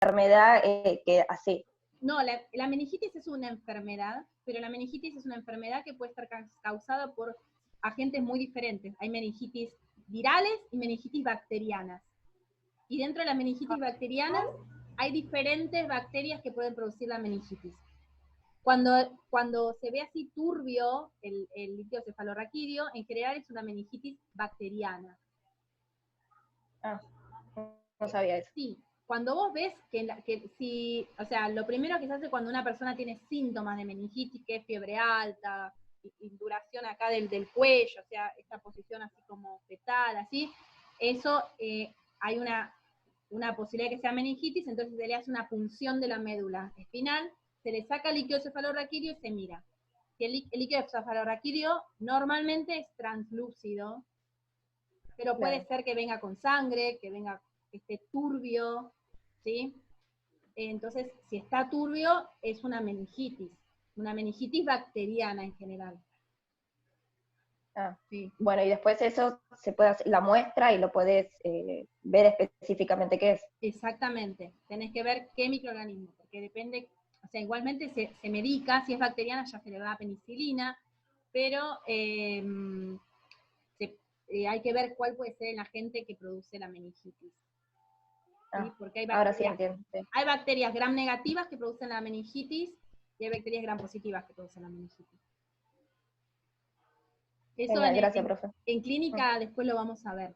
enfermedad que así. No, la meningitis es una enfermedad, pero la meningitis es una enfermedad que puede estar causada por agentes muy diferentes. Hay meningitis virales y meningitis bacterianas. Y dentro de las meningitis bacterianas hay diferentes bacterias que pueden producir la meningitis. Cuando se ve así turbio el líquido cefalorraquídeo, en general es una meningitis bacteriana. Ah, no sabía eso. Sí, cuando vos ves o sea, lo primero que se hace cuando una persona tiene síntomas de meningitis, que es fiebre alta, induración acá del cuello, o sea, esta posición así como fetal, así, eso hay una posibilidad de que sea meningitis, entonces se le hace una punción de la médula espinal, se le saca el líquido cefalorraquídeo y se mira. Si el líquido cefalorraquídeo normalmente es translúcido, pero puede ser que venga con sangre, que esté turbio, ¿sí? Entonces, si está turbio, es una meningitis bacteriana en general. Ah, sí. Bueno, y después eso se puede hacer la muestra y lo podés ver específicamente qué es. Exactamente, tenés que ver qué microorganismo, porque depende, o sea, igualmente se medica, si es bacteriana ya se le da penicilina, pero hay que ver cuál puede ser el agente que produce la meningitis. ¿Sí? Porque ahora sí entiendo. Sí. Hay bacterias gram negativas que producen la meningitis y hay bacterias gram positivas que producen la meningitis. Eso Genial, gracias, profe. En clínica después lo vamos a ver.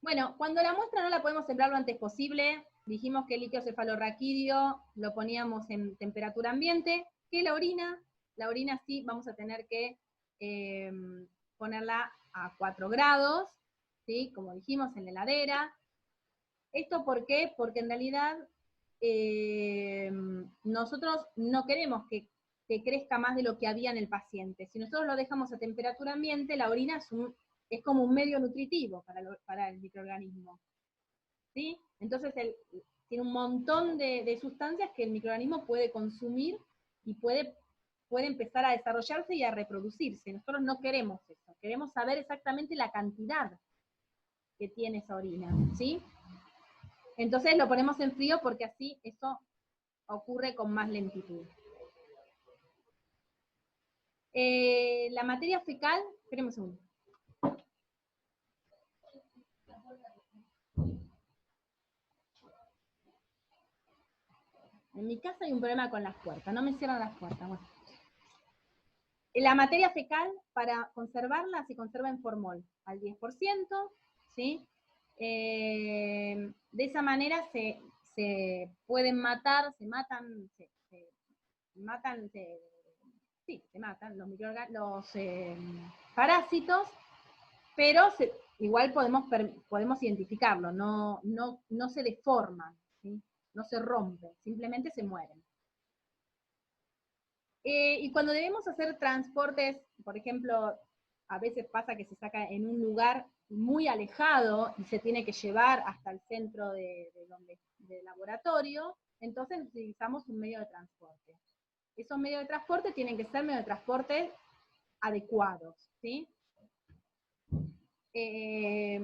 Bueno, cuando la muestra no la podemos sembrar lo antes posible, dijimos que el líquido cefalorraquídeo lo poníamos en temperatura ambiente, que la orina sí vamos a tener que ponerla a 4 grados, ¿sí? Como dijimos, en la heladera. ¿Esto por qué? Porque en realidad nosotros no queremos que crezca más de lo que había en el paciente. Si nosotros lo dejamos a temperatura ambiente, la orina es como un medio nutritivo para el microorganismo. ¿Sí? Entonces tiene un montón de sustancias que el microorganismo puede consumir y puede empezar a desarrollarse y a reproducirse. Nosotros no queremos eso, queremos saber exactamente la cantidad que tiene esa orina, ¿sí? Entonces lo ponemos en frío porque así eso ocurre con más lentitud. La materia fecal, esperemos un segundo. En mi casa hay un problema con las puertas, no me cierran las puertas. Bueno. La materia fecal, para conservarla, se conserva en formol al 10%, ¿sí? De esa manera se pueden matar, se matan los parásitos, pero igual podemos identificarlo, no se deforman, ¿sí? No se rompen, simplemente se mueren. Y cuando debemos hacer transportes, por ejemplo, a veces pasa que se saca en un lugar muy alejado y se tiene que llevar hasta el centro del laboratorio, entonces utilizamos un medio de transporte. Esos medios de transporte tienen que ser medios de transporte adecuados, ¿sí? Que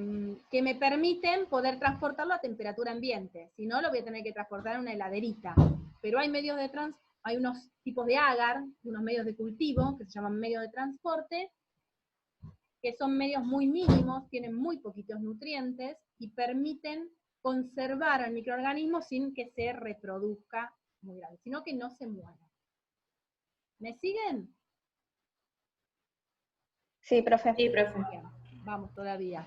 me permiten poder transportarlo a temperatura ambiente, si no lo voy a tener que transportar en una heladerita. Pero hay medios de hay unos tipos de agar, unos medios de cultivo, que se llaman medios de transporte, que son medios muy mínimos, tienen muy poquitos nutrientes, y permiten conservar al microorganismo sin que se reproduzca muy grande, sino que no se muera. ¿Me siguen? Sí, profe. Sí, profe. Bien, vamos todavía.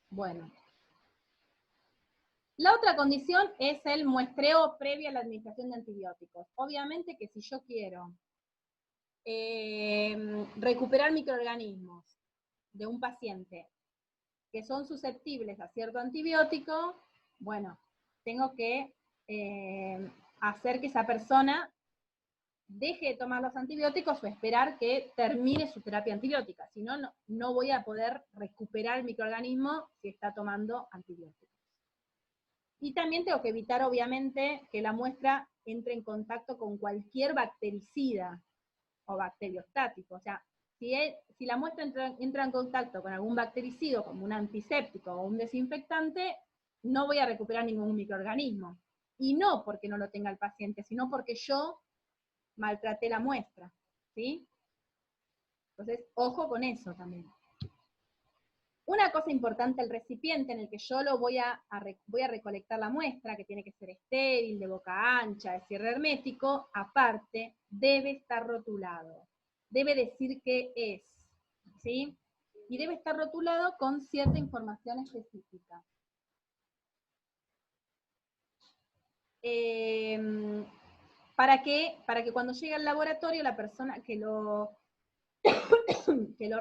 Bueno. La otra condición es el muestreo previo a la administración de antibióticos. Obviamente que si yo quiero recuperar microorganismos de un paciente que son susceptibles a cierto antibiótico, bueno, tengo que hacer que esa persona deje de tomar los antibióticos o esperar que termine su terapia antibiótica. Si no, no voy a poder recuperar el microorganismo si está tomando antibióticos. Y también tengo que evitar, obviamente, que la muestra entre en contacto con cualquier bactericida o bacteriostático. O sea, si la muestra entra en contacto con algún bactericida, como un antiséptico o un desinfectante, no voy a recuperar ningún microorganismo. Y no porque no lo tenga el paciente, sino porque yo maltraté la muestra, ¿sí? Entonces, ojo con eso también. Una cosa importante, el recipiente en el que yo voy a recolectar la muestra, que tiene que ser estéril, de boca ancha, de cierre hermético, aparte, debe estar rotulado. Debe decir qué es, ¿sí? Y debe estar rotulado con cierta información específica. Para que cuando llegue al laboratorio la persona que lo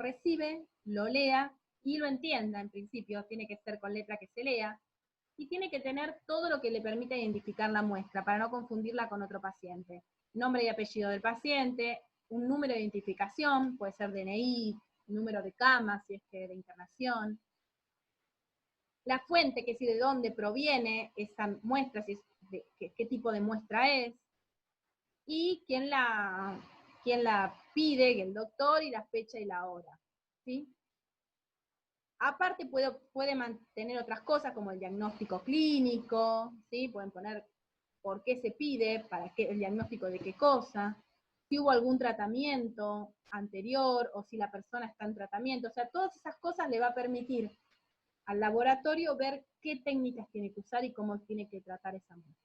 recibe, lo lea y lo entienda en principio, tiene que ser con letra que se lea, y tiene que tener todo lo que le permita identificar la muestra, para no confundirla con otro paciente. Nombre y apellido del paciente, un número de identificación, puede ser DNI, número de cama, si es que de internación, la fuente, que es de dónde proviene esa muestra, si es qué tipo de muestra es, y quién la pide, el doctor, y la fecha y la hora, ¿sí? Aparte puede mantener otras cosas como el diagnóstico clínico, ¿sí? Pueden poner por qué se pide, para qué, el diagnóstico de qué cosa, si hubo algún tratamiento anterior o si la persona está en tratamiento. O sea, todas esas cosas le va a permitir al laboratorio ver qué técnicas tiene que usar y cómo tiene que tratar esa muestra.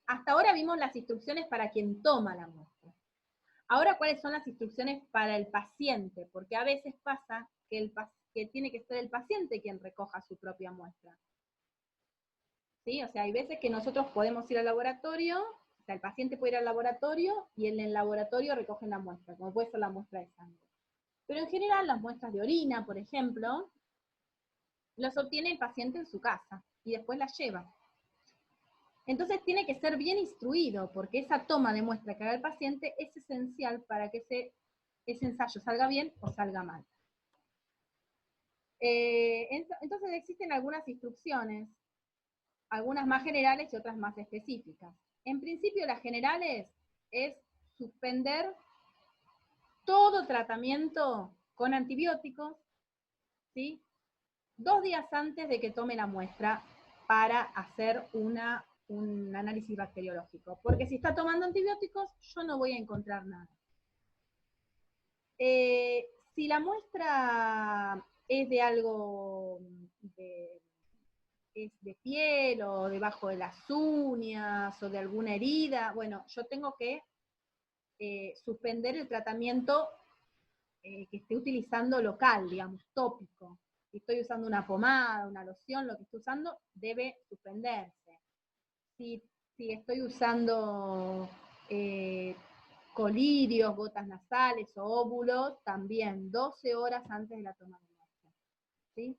Hasta ahora vimos las instrucciones para quien toma la muestra. Ahora, ¿cuáles son las instrucciones para el paciente? Porque a veces pasa que tiene que ser el paciente quien recoja su propia muestra. ¿Sí? O sea, hay veces que nosotros podemos ir al laboratorio, o sea, el paciente puede ir al laboratorio y en el laboratorio recogen la muestra, como puede ser la muestra de sangre. Pero en general las muestras de orina, por ejemplo, las obtiene el paciente en su casa y después las lleva. Entonces tiene que ser bien instruido, porque esa toma de muestra que haga el paciente es esencial para que ese ensayo salga bien o salga mal. Entonces existen algunas instrucciones, algunas más generales y otras más específicas. En principio las generales es suspender todo tratamiento con antibióticos, ¿sí? 2 días antes de que tome la muestra para hacer un análisis bacteriológico. Porque si está tomando antibióticos, yo no voy a encontrar nada. Si la muestra es de algo es de piel o debajo de las uñas o de alguna herida, bueno, yo tengo que suspender el tratamiento que esté utilizando local, digamos, tópico. Si estoy usando una pomada, una loción, lo que estoy usando debe suspenderse. Si estoy usando colirios, gotas nasales o óvulos, también 12 horas antes de la toma de muestra, ¿sí?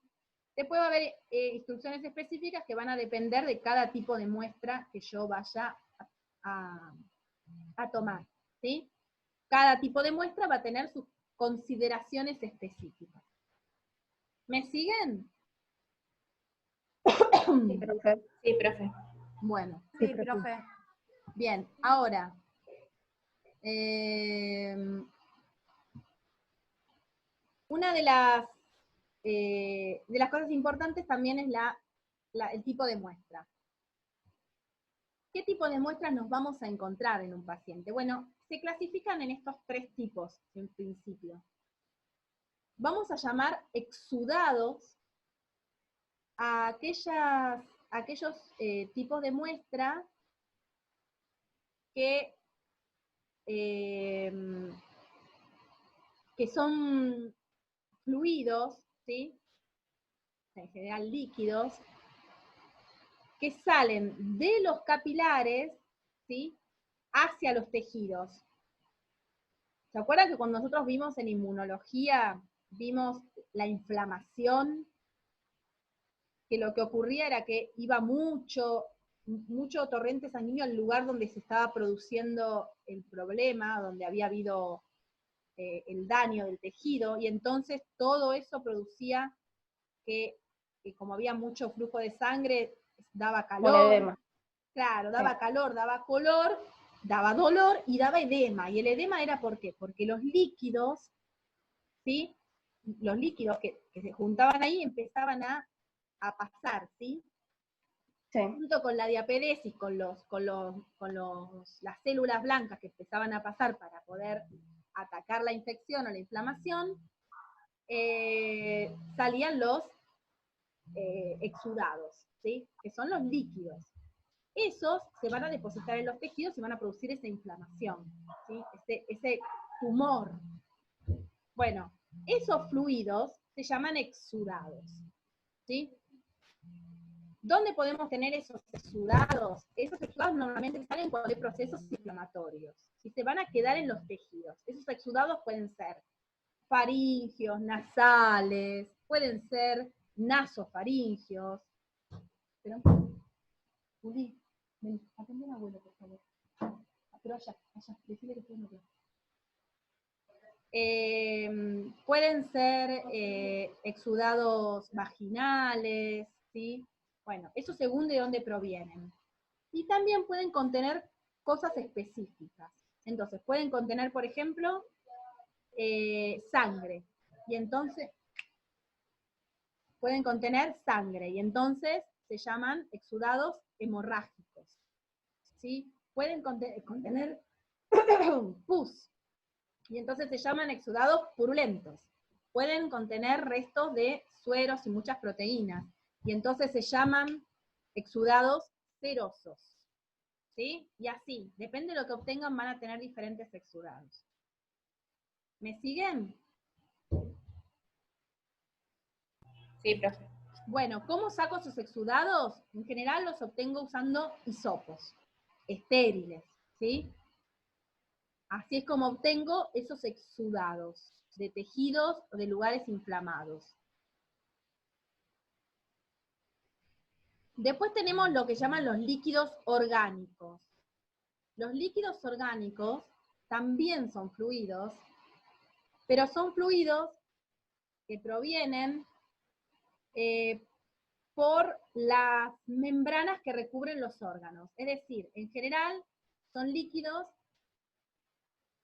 Después va a haber instrucciones específicas que van a depender de cada tipo de muestra que yo vaya a tomar, ¿sí? Cada tipo de muestra va a tener sus consideraciones específicas. ¿Me siguen? Sí, profe. Sí, profe. Bueno. Sí, profe. Bien, ahora, una de las cosas importantes también es el tipo de muestra. ¿Qué tipo de muestras nos vamos a encontrar en un paciente? Bueno, se clasifican en estos 3 tipos, en principio. Vamos a llamar exudados a aquellos tipos de muestra que son fluidos, ¿sí? En general líquidos, que salen de los capilares, ¿sí? Hacia los tejidos. ¿Se acuerdan que cuando nosotros vimos en inmunología, vimos la inflamación? Que lo que ocurría era que iba mucho torrente sanguíneo al lugar donde se estaba produciendo el problema, donde había habido el daño del tejido, y entonces todo eso producía que como había mucho flujo de sangre, daba calor. Un edema. Claro, daba calor, daba color, daba dolor y daba edema. ¿Y el edema era por qué? Porque los líquidos, ¿sí?, los líquidos que se juntaban ahí empezaban a pasar, ¿sí? Sí. Junto con la diapedesis, con las células blancas que empezaban a pasar para poder atacar la infección o la inflamación, salían los exudados, ¿sí? Que son los líquidos. Esos se van a depositar en los tejidos y van a producir esa inflamación, ¿sí? Ese tumor. Bueno, esos fluidos se llaman exudados, ¿sí? ¿Dónde podemos tener esos exudados? Esos exudados normalmente salen cuando hay procesos inflamatorios y se van a quedar en los tejidos. Esos exudados pueden ser faringios, nasales, pueden ser nasofaringios. Pero, Juli, ven, atende al abuelo, por favor. Pero allá, decile que estoy en otro. Pueden ser exudados vaginales, ¿sí? Bueno, eso según de dónde provienen. Y también pueden contener cosas específicas. Entonces, pueden contener, por ejemplo, sangre. Y entonces, pueden contener sangre. Y entonces se llaman exudados hemorrágicos. ¿Sí? Pueden contener pus. Y entonces se llaman exudados purulentos. Pueden contener restos de sueros y muchas proteínas. Y entonces se llaman exudados serosos. ¿Sí? Y así, depende de lo que obtengan, van a tener diferentes exudados. ¿Me siguen? Sí, profe. Bueno, ¿cómo saco esos exudados? En general los obtengo usando hisopos, estériles, ¿sí? Así es como obtengo esos exudados de tejidos o de lugares inflamados. Después tenemos lo que llaman los líquidos orgánicos. Los líquidos orgánicos también son fluidos, pero son fluidos que provienen por las membranas que recubren los órganos. Es decir, en general son líquidos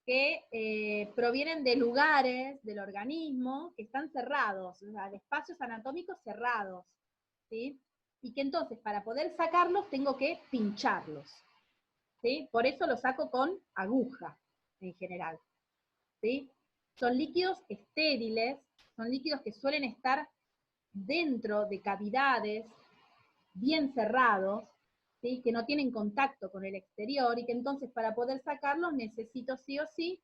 que provienen de lugares del organismo que están cerrados, o sea, de espacios anatómicos cerrados, ¿sí? Y que entonces para poder sacarlos tengo que pincharlos, ¿sí? Por eso los saco con aguja, en general, ¿sí? Son líquidos estériles, son líquidos que suelen estar dentro de cavidades bien cerrados, ¿sí? Que no tienen contacto con el exterior y que entonces para poder sacarlos necesito sí o sí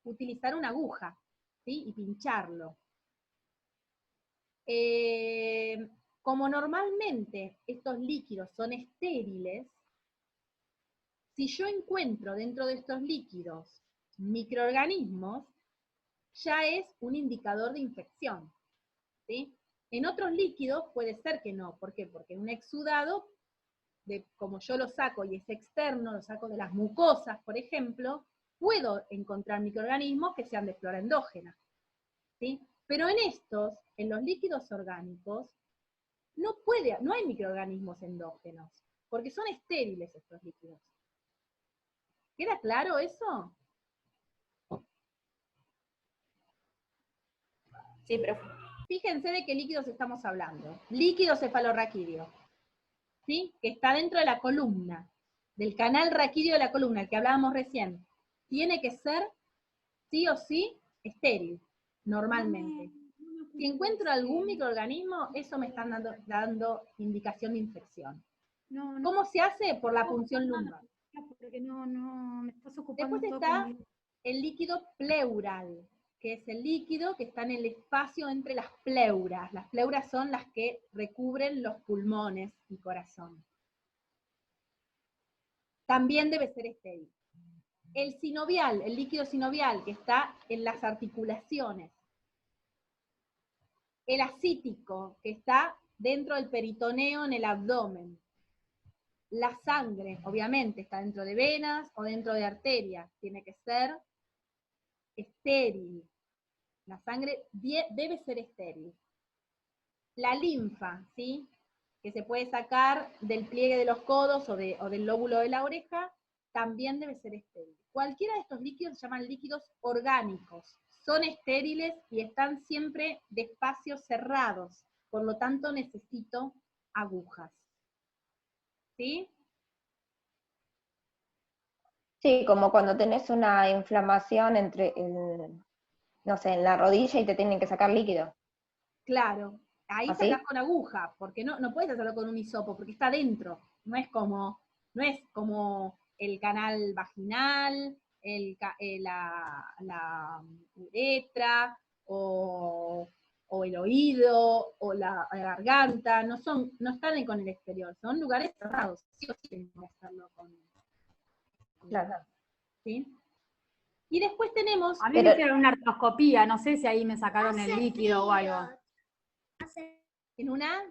utilizar una aguja, ¿sí? Y pincharlo. Como normalmente estos líquidos son estériles, si yo encuentro dentro de estos líquidos microorganismos, ya es un indicador de infección, ¿sí? En otros líquidos puede ser que no. ¿Por qué? Porque un exudado, como yo lo saco y es externo, lo saco de las mucosas, por ejemplo, puedo encontrar microorganismos que sean de flora endógena, ¿sí? Pero en los líquidos orgánicos, no hay microorganismos endógenos, porque son estériles estos líquidos. ¿Queda claro eso? Sí, profe. Fíjense de qué líquidos estamos hablando. Líquido cefalorraquídeo, ¿sí? Que está dentro de la columna, del canal raquídeo de la columna, el que hablábamos recién. Tiene que ser, sí o sí, estéril, normalmente. Si encuentro algún microorganismo, eso me está dando indicación de infección. ¿Cómo se hace? Por la punción lumbar. Porque no, me estás ocupando. Después está el líquido pleural, que es el líquido que está en el espacio entre las pleuras. Las pleuras son las que recubren los pulmones y corazón. También debe ser estéril. El sinovial, el líquido sinovial, que está en las articulaciones. El acítico, que está dentro del peritoneo en el abdomen. La sangre, obviamente, está dentro de venas o dentro de arterias. Tiene que ser estéril. La sangre debe ser estéril. La linfa, ¿sí? Que se puede sacar del pliegue de los codos o del lóbulo de la oreja, también debe ser estéril. Cualquiera de estos líquidos se llaman líquidos orgánicos, son estériles y están siempre de espacios cerrados, por lo tanto necesito agujas. ¿Sí? Sí, como cuando tenés una inflamación no sé, en la rodilla y te tienen que sacar líquido. Claro, ahí ¿Así? sacás con aguja, porque no puedes hacerlo con un hisopo, porque está dentro, no es como el canal vaginal, la uretra, o el oído, o la garganta, no están con el exterior, son lugares cerrados, sí o sí tenemos que hacerlo con Claro. ¿sí? Y después tenemos, A mí me hicieron una artroscopía, no sé si ahí me sacaron el líquido o algo. en una,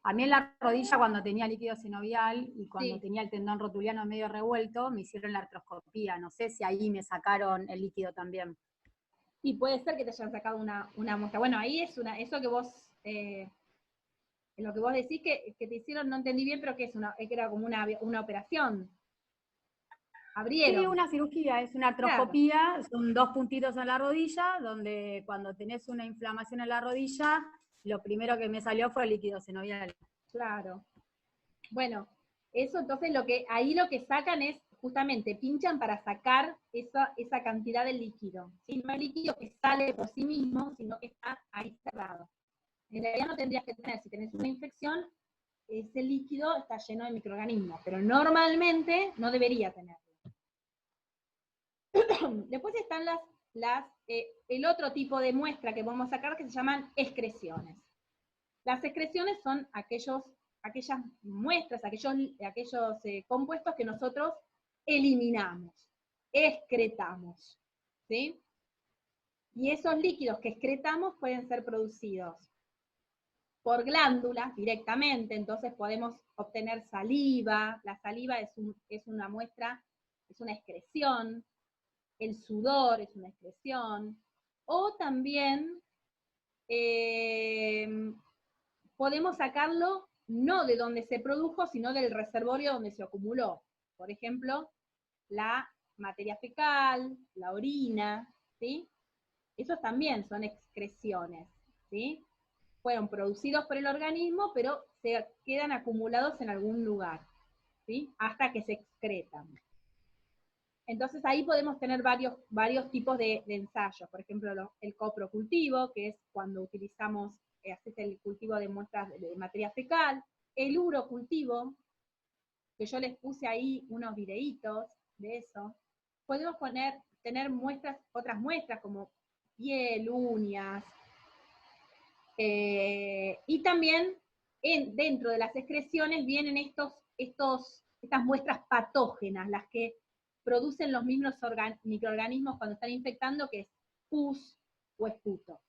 A mí en la rodilla cuando tenía líquido sinovial y cuando sí, tenía el tendón rotuliano medio revuelto, me hicieron la artroscopía. No sé si ahí me sacaron el líquido también. y puede ser que te hayan sacado una muestra. Bueno, ahí eso que vos, lo que vos decís que te hicieron, no entendí bien, pero que que era como una operación. Sí, Abrieron. una cirugía, es una Claro, artroscopía, son 2 puntitos en la rodilla, donde cuando tenés una inflamación en la rodilla, lo primero que me salió fue el líquido sinovial. claro. Bueno, eso entonces ahí lo que sacan es, justamente, pinchan para sacar esa cantidad de líquido. ¿Sí? No es líquido que sale por sí mismo, sino que está ahí cerrado. En realidad no tendrías que tener, si tenés una infección, ese líquido está lleno de microorganismos, pero normalmente no debería tenerlo. Después están el otro tipo de muestra que podemos sacar que se llaman excreciones. Las excreciones son aquellas muestras, aquellos compuestos que nosotros eliminamos, excretamos, ¿sí? Y esos líquidos que excretamos pueden ser producidos por glándulas directamente, entonces podemos obtener saliva, la saliva es una muestra, es una excreción, el sudor es una excreción, o también podemos sacarlo no de donde se produjo, sino del reservorio donde se acumuló. Por ejemplo, la materia fecal, la orina, ¿sí? Esos también son excreciones, ¿sí? Fueron producidos por el organismo, pero se quedan acumulados en algún lugar, ¿sí? Hasta que se excretan. Entonces ahí podemos tener varios tipos de ensayos, por ejemplo el coprocultivo, que es cuando utilizamos, haces el cultivo de muestras de materia fecal, el urocultivo, que yo les puse ahí unos videitos de eso. Podemos tener otras muestras como piel, uñas, y también dentro de las excreciones vienen estas muestras patógenas, las que producen los mismos microorganismos cuando están infectando, que es pus o esputo.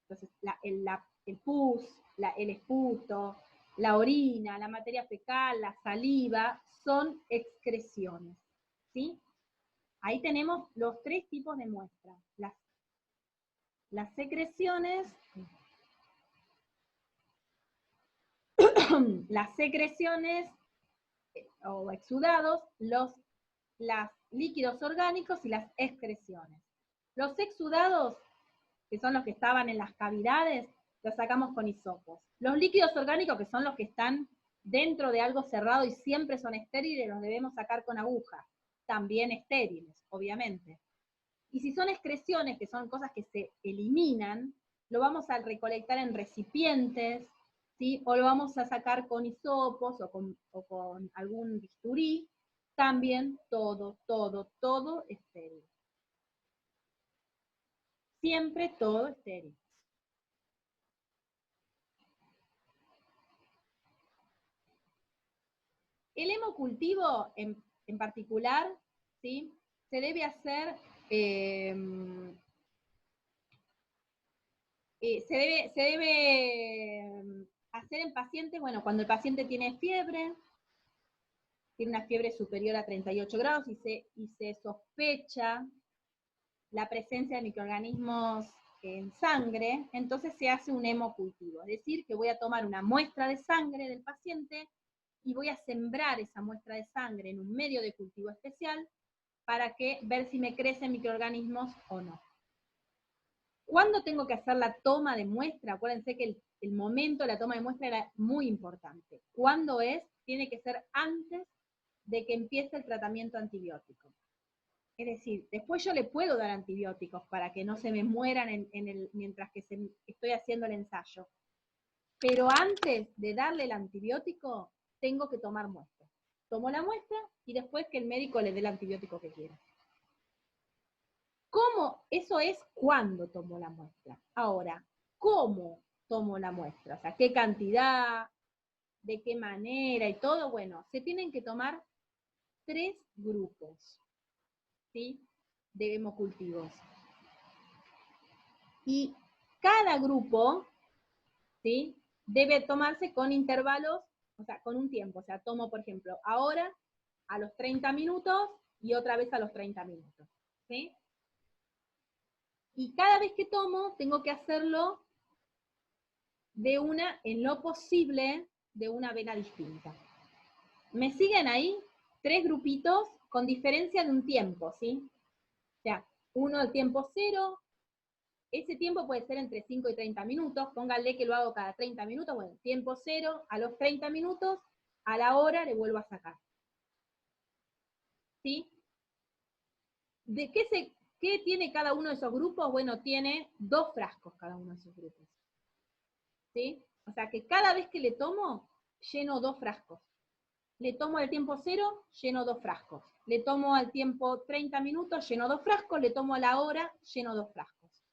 Entonces, el pus, el esputo, la orina, la materia fecal, la saliva, son excreciones, ¿sí? Ahí tenemos los 3 tipos de muestras. Las secreciones, o exudados, los líquidos orgánicos y las excreciones. Los exudados, que son los que estaban en las cavidades, los sacamos con hisopos. Los líquidos orgánicos, que son los que están dentro de algo cerrado y siempre son estériles, los debemos sacar con aguja, también estériles, obviamente. Y si son excreciones, que son cosas que se eliminan, lo vamos a recolectar en recipientes, ¿sí? O lo vamos a sacar con hisopos o con algún bisturí, también todo estéril. Siempre todo estéril. El hemocultivo en particular, ¿sí? Se debe hacer, se debe hacer en pacientes, bueno, cuando el paciente tiene una fiebre superior a 38 grados y se sospecha la presencia de microorganismos en sangre, entonces se hace un hemocultivo. Es decir, que voy a tomar una muestra de sangre del paciente y voy a sembrar esa muestra de sangre en un medio de cultivo especial para ver si me crecen microorganismos o no. ¿Cuándo tengo que hacer la toma de muestra? Acuérdense que el momento de la toma de muestra era muy importante. ¿Cuándo es? Tiene que ser antes de que empiece el tratamiento antibiótico. Es decir, después yo le puedo dar antibióticos para que no se me mueran mientras que estoy haciendo el ensayo. Pero antes de darle el antibiótico, tengo que tomar muestra. Tomo la muestra y después que el médico le dé el antibiótico que quiera. ¿Cómo? Eso es cuando tomo la muestra. Ahora, ¿cómo tomo la muestra? O sea, ¿qué cantidad? ¿De qué manera? Y todo, bueno, se tienen que tomar 3 grupos, ¿sí? De hemocultivos. Y cada grupo, ¿sí? Debe tomarse con intervalos, o sea, con un tiempo. O sea, tomo, por ejemplo, ahora a los 30 minutos y otra vez a los 30 minutos, ¿sí? Y cada vez que tomo, tengo que hacerlo en lo posible, de una vena distinta. ¿Me siguen ahí? 3 grupitos con diferencia de un tiempo, ¿sí? O sea, uno al tiempo 0, ese tiempo puede ser entre 5 y 30 minutos, pónganle que lo hago cada 30 minutos, bueno, tiempo 0, a los 30 minutos, a la hora le vuelvo a sacar. ¿Sí? ¿De qué tiene cada uno de esos grupos? Bueno, tiene 2 frascos cada uno de esos grupos. ¿Sí? O sea que cada vez que le tomo, lleno 2 frascos. Le tomo al tiempo 0, lleno 2 frascos. Le tomo al tiempo 30 minutos, lleno 2 frascos. Le tomo a la hora, lleno 2 frascos.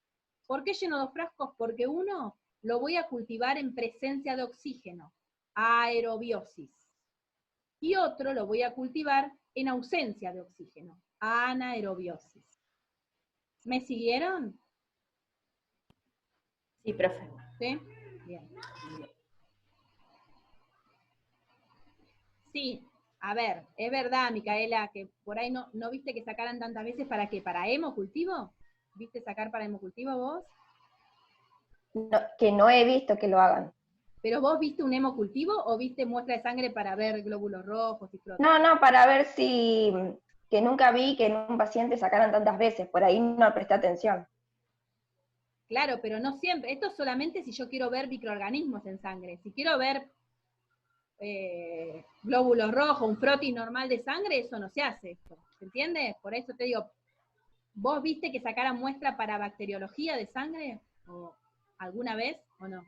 ¿Por qué lleno 2 frascos? Porque uno lo voy a cultivar en presencia de oxígeno, aerobiosis. Y otro lo voy a cultivar en ausencia de oxígeno, anaerobiosis. ¿Me siguieron? Sí, profe. ¿Sí? Bien. Sí, a ver, es verdad, Micaela, que por ahí no viste que sacaran tantas veces para qué, para hemocultivo. ¿Viste sacar para hemocultivo vos? No, que no he visto que lo hagan. ¿Pero vos viste un hemocultivo o viste muestra de sangre para ver glóbulos rojos y No, no, para ver si, que nunca vi que en un paciente sacaran tantas veces, por ahí no presté atención. Claro, pero no siempre. Esto es solamente si yo quiero ver microorganismos en sangre. Si quiero ver glóbulos rojos, un frotis normal de sangre, eso no se hace. Esto, ¿se entiende? Por eso te digo, ¿vos viste que sacaran muestra para bacteriología de sangre? ¿O alguna vez o no?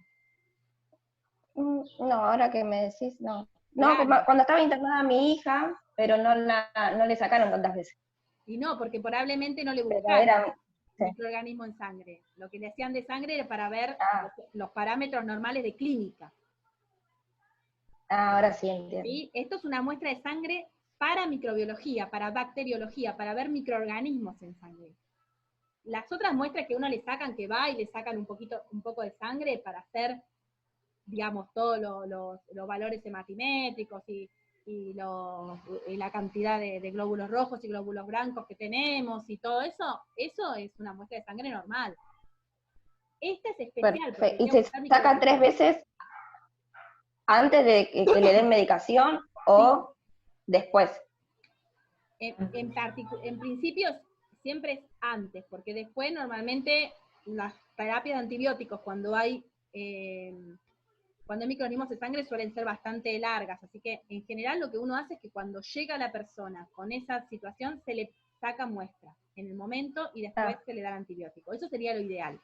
No, ahora que me decís, no. No, Claro. cuando estaba internada mi hija, pero no le sacaron tantas veces. Y no, porque probablemente no le Pero buscaron sí. microorganismo en sangre. Lo que le hacían de sangre era para ver Ah, los parámetros normales de clínica. ahora sí entiendo. ¿Sí? Esto es una muestra de sangre para microbiología, para bacteriología, para ver microorganismos en sangre. Las otras muestras que uno le sacan, que va y le sacan un poco de sangre para hacer, digamos, todos los valores hematimétricos y la cantidad de glóbulos rojos y glóbulos blancos que tenemos y todo eso es una muestra de sangre normal. Esta es especial. Perfecto. ¿Y se saca 3 veces antes de que le den medicación o después? En principio siempre es antes, porque después normalmente las terapias de antibióticos cuando hay microorganismos de sangre suelen ser bastante largas, así que en general lo que uno hace es que cuando llega la persona con esa situación se le saca muestra en el momento y después se le da el antibiótico. Eso sería lo ideal.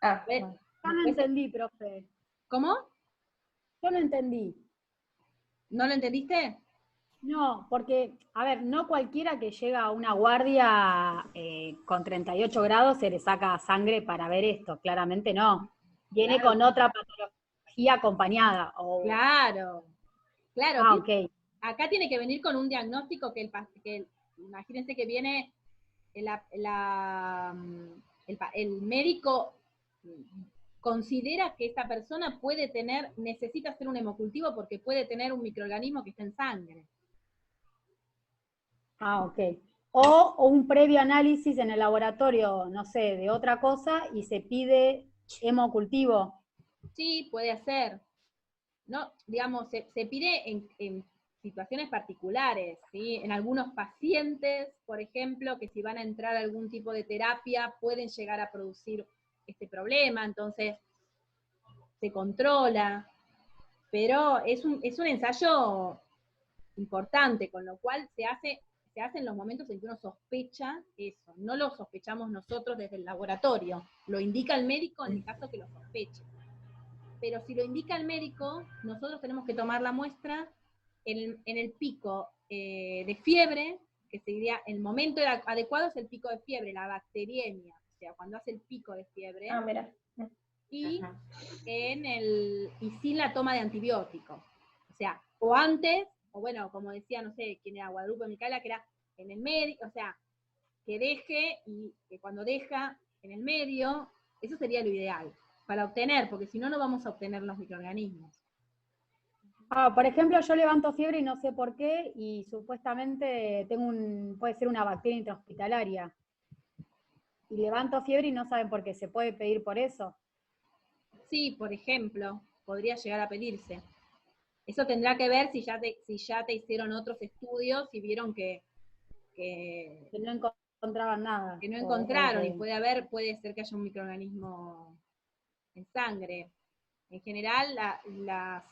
Yo no entendí, profe. ¿Cómo? Yo no entendí. ¿No lo entendiste? No, porque, a ver, no cualquiera que llega a una guardia con 38 grados se le saca sangre para ver esto, claramente no. Viene Claro. con otra patología acompañada. Claro. Ah, ok. Acá tiene que venir con un diagnóstico que imagínense que viene el médico considera que esta persona necesita hacer un hemocultivo porque puede tener un microorganismo que está en sangre. Ah, ok. O un previo análisis en el laboratorio, no sé, de otra cosa y se pide hemocultivo. Sí, puede hacer. No, digamos, se pide situaciones particulares, ¿sí? En algunos pacientes, por ejemplo, que si van a entrar a algún tipo de terapia, pueden llegar a producir este problema, entonces se controla, pero es un ensayo importante, con lo cual se hace en los momentos en que uno sospecha eso, no lo sospechamos nosotros desde el laboratorio, lo indica el médico en el caso que lo sospeche. Pero si lo indica el médico, nosotros tenemos que tomar la muestra en el pico de fiebre, que sería el momento adecuado es el pico de fiebre, la bacteriemia, o sea, cuando hace el pico de fiebre, Mira. y, y sin la toma de antibióticos. O sea, o antes, o bueno, como decía, no sé, quién era Guadalupe Micaela, que era en el medio, o sea, que deje y que cuando deja en el medio, eso sería lo ideal para obtener, porque si no, no vamos a obtener los microorganismos. Por ejemplo, yo levanto fiebre y no sé por qué, y supuestamente puede ser una bacteria intrahospitalaria. Y levanto fiebre y no saben por qué, ¿se puede pedir por eso? Sí, por ejemplo, podría llegar a pedirse. Eso tendrá que ver si ya te hicieron otros estudios y vieron que no encontraban nada. Que no encontraron, y puede ser que haya un microorganismo en sangre. En general, las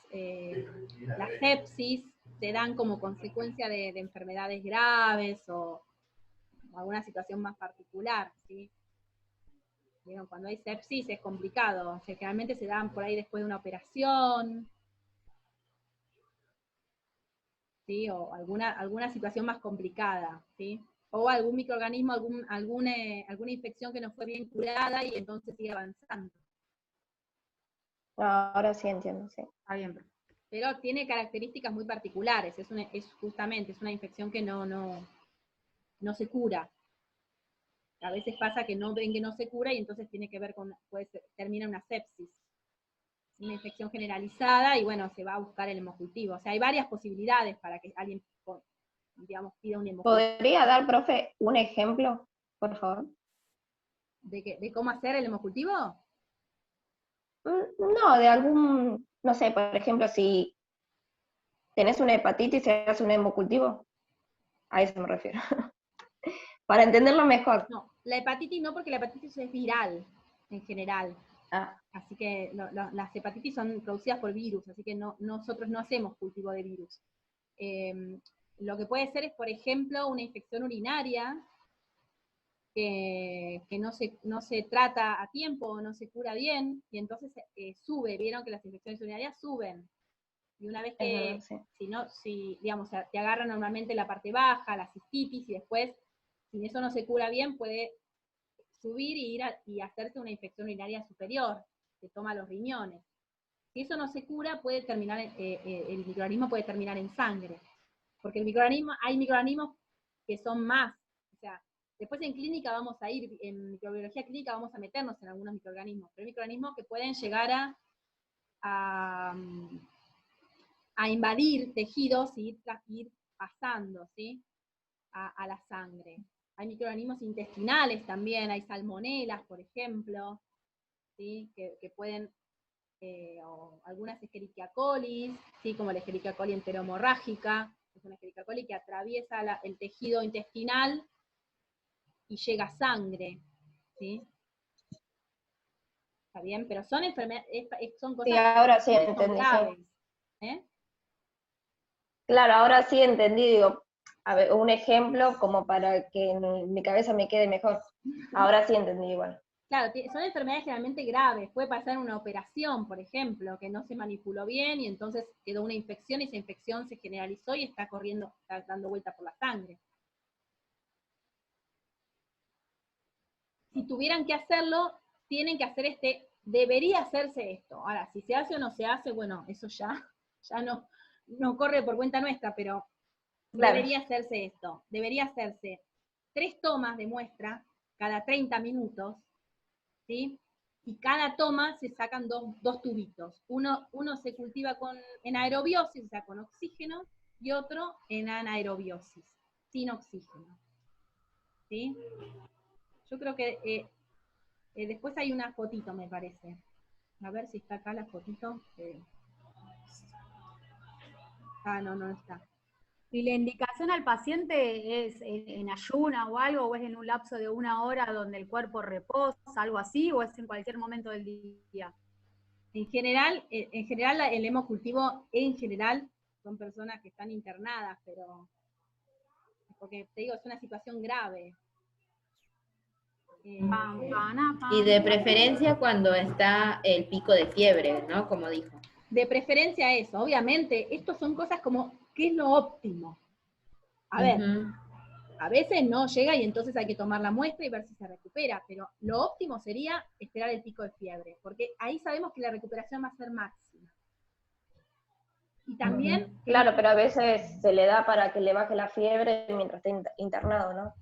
sepsis se dan como consecuencia de enfermedades graves o alguna situación más particular, ¿sí? Bueno, cuando hay sepsis es complicado, o sea, generalmente se dan por ahí después de una operación, ¿sí? O alguna situación más complicada, ¿sí? O algún microorganismo, alguna infección que no fue bien curada y entonces sigue avanzando. Ahora sí entiendo, sí. Está bien. Pero tiene características muy particulares, es una infección que no se cura. A veces pasa que no ven que no se cura y entonces tiene que ver con, termina una sepsis. Una infección generalizada y bueno, se va a buscar el hemocultivo. O sea, hay varias posibilidades para que alguien, digamos, pida un hemocultivo. ¿Podría dar, profe, un ejemplo, por favor? ¿De cómo hacer el hemocultivo? No, de algún, no sé, por ejemplo, si tenés una hepatitis y haces un hemocultivo, a eso me refiero. Para entenderlo mejor. No, la hepatitis no, porque la hepatitis es viral en general. Así que las hepatitis son producidas por virus, así que nosotros no hacemos cultivo de virus. Lo que puede ser es, por ejemplo, una infección urinaria que no se trata a tiempo o no se cura bien, y entonces sube. Vieron que las infecciones urinarias suben. Y una vez que, si digamos, te agarra normalmente la parte baja, la cistitis, y después, si eso no se cura bien, puede subir y hacerse una infección urinaria superior, que toma los riñones. Si eso no se cura, puede terminar, el microorganismo puede terminar en sangre. Porque hay microorganismos que son más, o sea, después en clínica vamos a ir, en microbiología clínica vamos a meternos en algunos microorganismos, pero hay microorganismos que pueden llegar a invadir tejidos y ir pasando, ¿sí? A la sangre. Hay microorganismos intestinales también, hay salmonelas, por ejemplo, ¿sí? que pueden, o algunas Escherichia coli, ¿sí? Como la Escherichia coli enteromorrágica, es una Escherichia coli que atraviesa el tejido intestinal y llega sangre, ¿sí? Está bien, pero son enfermedades, son cosas Sí, ahora sí que son entendí. graves. Claro, ahora sí entendí, digo, a ver, un ejemplo como para que en mi cabeza me quede mejor. Ahora sí entendí igual. Claro, son enfermedades generalmente graves. Puede pasar una operación, por ejemplo, que no se manipuló bien y entonces quedó una infección y esa infección se generalizó y está dando vuelta por la sangre. Si tuvieran que hacerlo, tienen que hacer debería hacerse esto. Ahora, si se hace o no se hace, bueno, eso ya no corre por cuenta nuestra, pero claro, debería hacerse esto. Debería hacerse 3 tomas de muestra cada 30 minutos, ¿sí? Y cada toma se sacan dos tubitos. Uno se cultiva en aerobiosis, o sea, con oxígeno, y otro en anaerobiosis, sin oxígeno. ¿Sí? Yo creo que después hay una fotito, me parece. A ver si está acá la fotito. No está. ¿Y la indicación al paciente es en ayuna o algo, o es en un lapso de 1 hora donde el cuerpo reposa, algo así, o es en cualquier momento del día? En general el hemocultivo en general son personas que están internadas, pero porque te digo, es una situación grave. Y de preferencia cuando está el pico de fiebre, ¿no? Como dijo. De preferencia eso, obviamente, estos son cosas como, ¿qué es lo óptimo? A ver, a veces no llega y entonces hay que tomar la muestra y ver si se recupera, pero lo óptimo sería esperar el pico de fiebre, porque ahí sabemos que la recuperación va a ser máxima. Y también... Claro, pero a veces se le da para que le baje la fiebre mientras está internado, ¿no?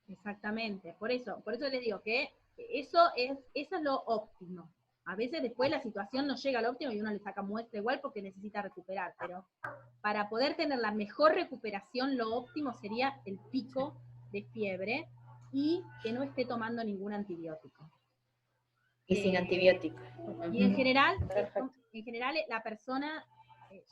Exactamente, por eso les digo que eso es lo óptimo. A veces después la situación no llega al óptimo y uno le saca muestra igual porque necesita recuperar, pero para poder tener la mejor recuperación, lo óptimo sería el pico de fiebre y que no esté tomando ningún antibiótico. Y sin antibiótico. Y en general la persona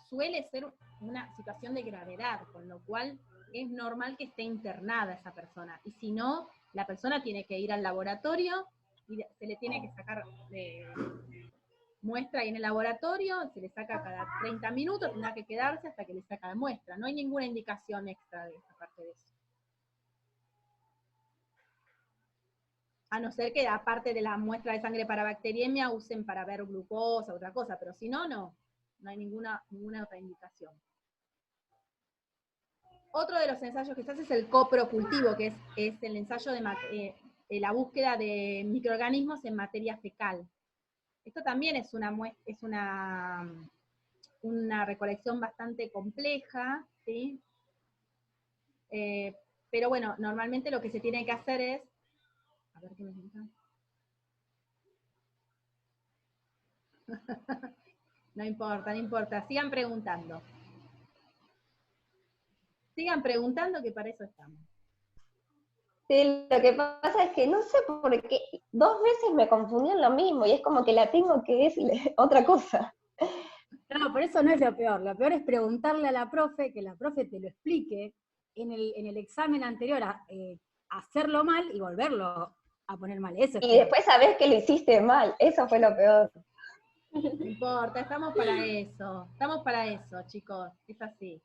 suele ser una situación de gravedad, con lo cual es normal que esté internada esa persona. Y si no, la persona tiene que ir al laboratorio y se le tiene que sacar muestra ahí en el laboratorio, se le saca cada 30 minutos, tendrá que quedarse hasta que le saca la muestra. No hay ninguna indicación extra de esa parte de eso. A no ser que aparte de la muestra de sangre para bacteriemia usen para ver glucosa, otra cosa, pero si no, no hay ninguna otra indicación. Otro de los ensayos que se hace es el coprocultivo, que es el ensayo de la búsqueda de microorganismos en materia fecal. Esto también es una recolección bastante compleja, ¿sí? Pero bueno, normalmente lo que se tiene que hacer es... A ver qué me preguntan. No importa, sigan preguntando. Sigan preguntando que para eso estamos. Sí, lo que pasa es que no sé por qué, 2 veces me confundí en lo mismo y es como que la tengo que es otra cosa. No, por eso no es lo peor es preguntarle a la profe, que la profe te lo explique en el examen anterior, hacerlo mal y volverlo a poner mal. Eso es Y peor. después sabés que lo hiciste mal, eso fue lo peor. No importa, estamos para eso, chicos, es así.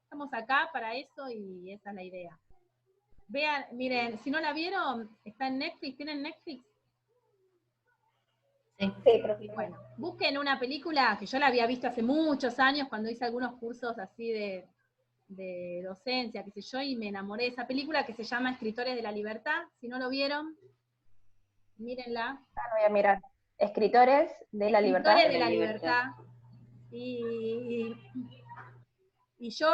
Estamos acá para eso y esa es la idea. Vean, miren, si no la vieron, está en Netflix, ¿tienen Netflix? Sí. Sí, bueno, busquen una película que yo la había visto hace muchos años cuando hice algunos cursos así de docencia, qué sé yo, y me enamoré de esa película que se llama Escritores de la Libertad. Si no lo vieron, mírenla. No voy a mirar. Escritores de la Libertad. Escritores de la Libertad. Y yo,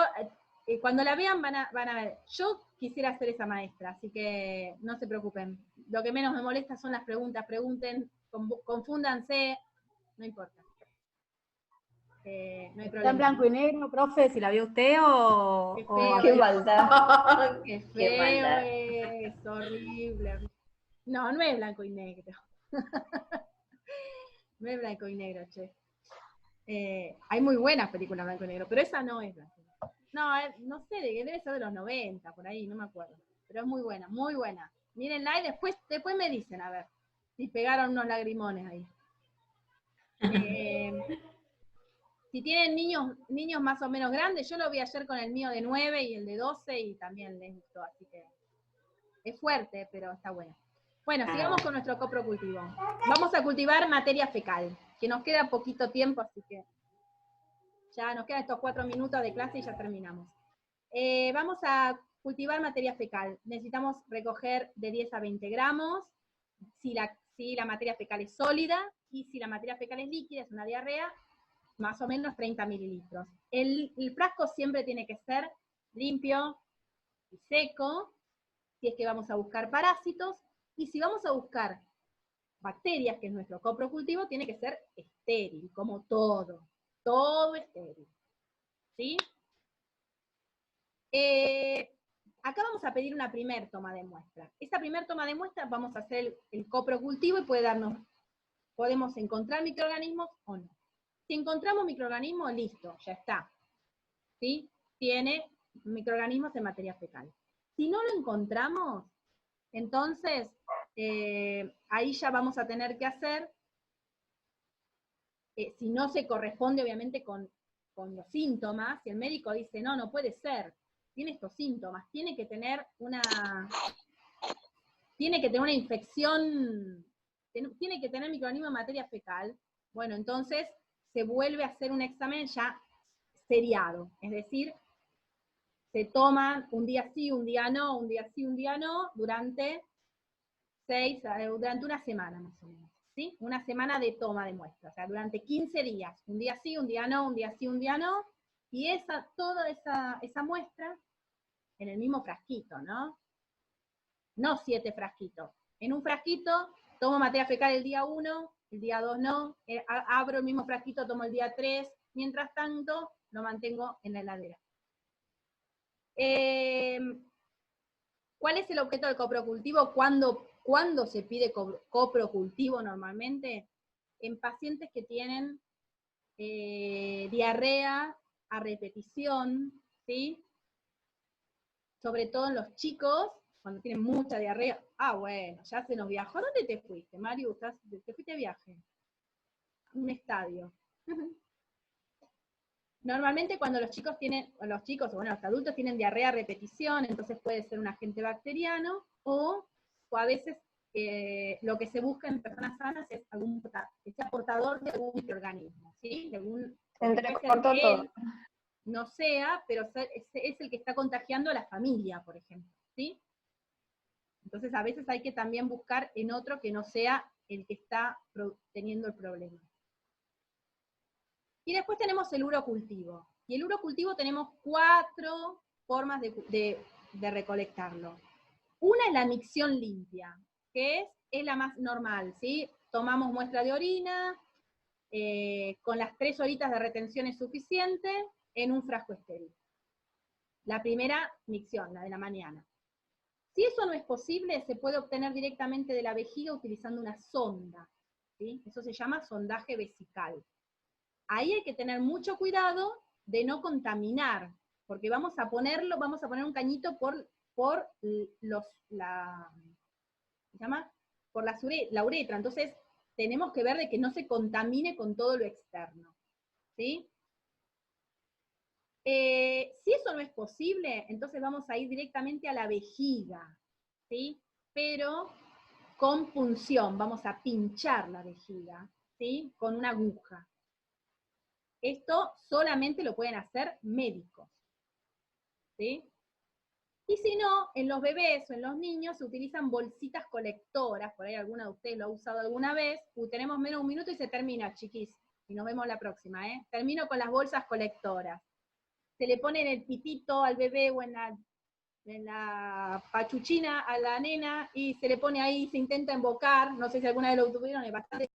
cuando la vean van a ver, yo quisiera ser esa maestra, así que no se preocupen. Lo que menos me molesta son las preguntas, pregunten, confúndanse, no importa. No hay ¿Está problema. en blanco y negro, profe, si la vio usted o...? Qué feo, Qué maldad. qué feo Qué maldad. es, horrible. No es blanco y negro. No es blanco y negro, che. Hay muy buenas películas blanco y negro, pero esa no es blanco y negro. No sé, debe ser de los 90, por ahí, no me acuerdo. Pero es muy buena, muy buena. Mírenla y después me dicen, a ver, si pegaron unos lagrimones ahí. Si tienen niños más o menos grandes, yo lo vi ayer con el mío de 9 y el de 12 y también les gustó, así que es fuerte, pero está bueno. Bueno, sigamos con nuestro coprocultivo. Vamos a cultivar materia fecal, que nos queda poquito tiempo, así que ya nos quedan estos 4 minutos de clase y ya terminamos. Vamos a cultivar materia fecal. Necesitamos recoger de 10 a 20 gramos, si la materia fecal es sólida, y si la materia fecal es líquida, es una diarrea, más o menos 30 mililitros. El frasco siempre tiene que ser limpio y seco, si es que vamos a buscar parásitos, y si vamos a buscar bacterias, que es nuestro coprocultivo, tiene que ser estéril, como todo estéril. ¿Sí? Acá vamos a pedir una primer toma de muestra. Esa primer toma de muestra vamos a hacer el coprocultivo y podemos encontrar microorganismos o no. Si encontramos microorganismos, listo, ya está. ¿Sí? tiene microorganismos en materia fecal. Si no lo encontramos, entonces ahí ya vamos a tener que hacer, si no se corresponde obviamente con los síntomas, si el médico dice, no, no puede ser, tiene estos síntomas, tiene que tener una infección, tiene que tener microorganismo en materia fecal, bueno, entonces se vuelve a hacer un examen ya seriado, es decir, se toman un día sí, un día no, un día sí, un día no, durante una semana más o menos, ¿sí? Una semana de toma de muestras, o sea, durante 15 días, un día sí, un día no, un día sí, un día no, y toda esa muestra en el mismo frasquito, ¿no? No 7 frasquitos. En un frasquito tomo materia fecal el día 1, el día 2 no, abro el mismo frasquito, tomo el día 3, mientras tanto lo mantengo en la heladera. ¿Cuál es el objeto del coprocultivo? ¿Cuándo se pide coprocultivo normalmente? En pacientes que tienen diarrea a repetición, ¿sí? Sobre todo en los chicos, cuando tienen mucha diarrea. Ah, bueno, ya se nos viajó. ¿Dónde te fuiste, Mario? ¿Te fuiste de viaje? Un estadio. Normalmente cuando los adultos tienen diarrea a repetición, entonces puede ser un agente bacteriano, o a veces lo que se busca en personas sanas es que sea portador de algún microorganismo, ¿sí? De algún, Entrecortó todo. No sea, pero es el que está contagiando a la familia, por ejemplo, ¿sí? Entonces a veces hay que también buscar en otro que no sea el que está teniendo el problema. Y después tenemos el urocultivo. Y el urocultivo tenemos 4 formas de recolectarlo. Una es la micción limpia, que es la más normal, ¿sí? Tomamos muestra de orina, con las 3 horitas de retención es suficiente, en un frasco estéril. La primera micción, la de la mañana. Si eso no es posible, se puede obtener directamente de la vejiga utilizando una sonda, ¿sí? Eso se llama sondaje vesical. Ahí hay que tener mucho cuidado de no contaminar, porque vamos a poner un cañito por la uretra, entonces tenemos que ver de que no se contamine con todo lo externo, ¿sí? Si eso no es posible, entonces vamos a ir directamente a la vejiga, ¿sí? Pero con punción, vamos a pinchar la vejiga, ¿sí? Con una aguja. Esto solamente lo pueden hacer médicos, ¿sí? Y si no, en los bebés o en los niños se utilizan bolsitas colectoras, por ahí alguna de ustedes lo ha usado alguna vez, tenemos menos de un minuto y se termina, chiquis, y nos vemos la próxima, ¿eh? Termino con las bolsas colectoras. Se le pone en el pitito al bebé o en la pachuchina a la nena, y se le pone ahí, se intenta embocar, no sé si alguna vez lo tuvieron, es bastante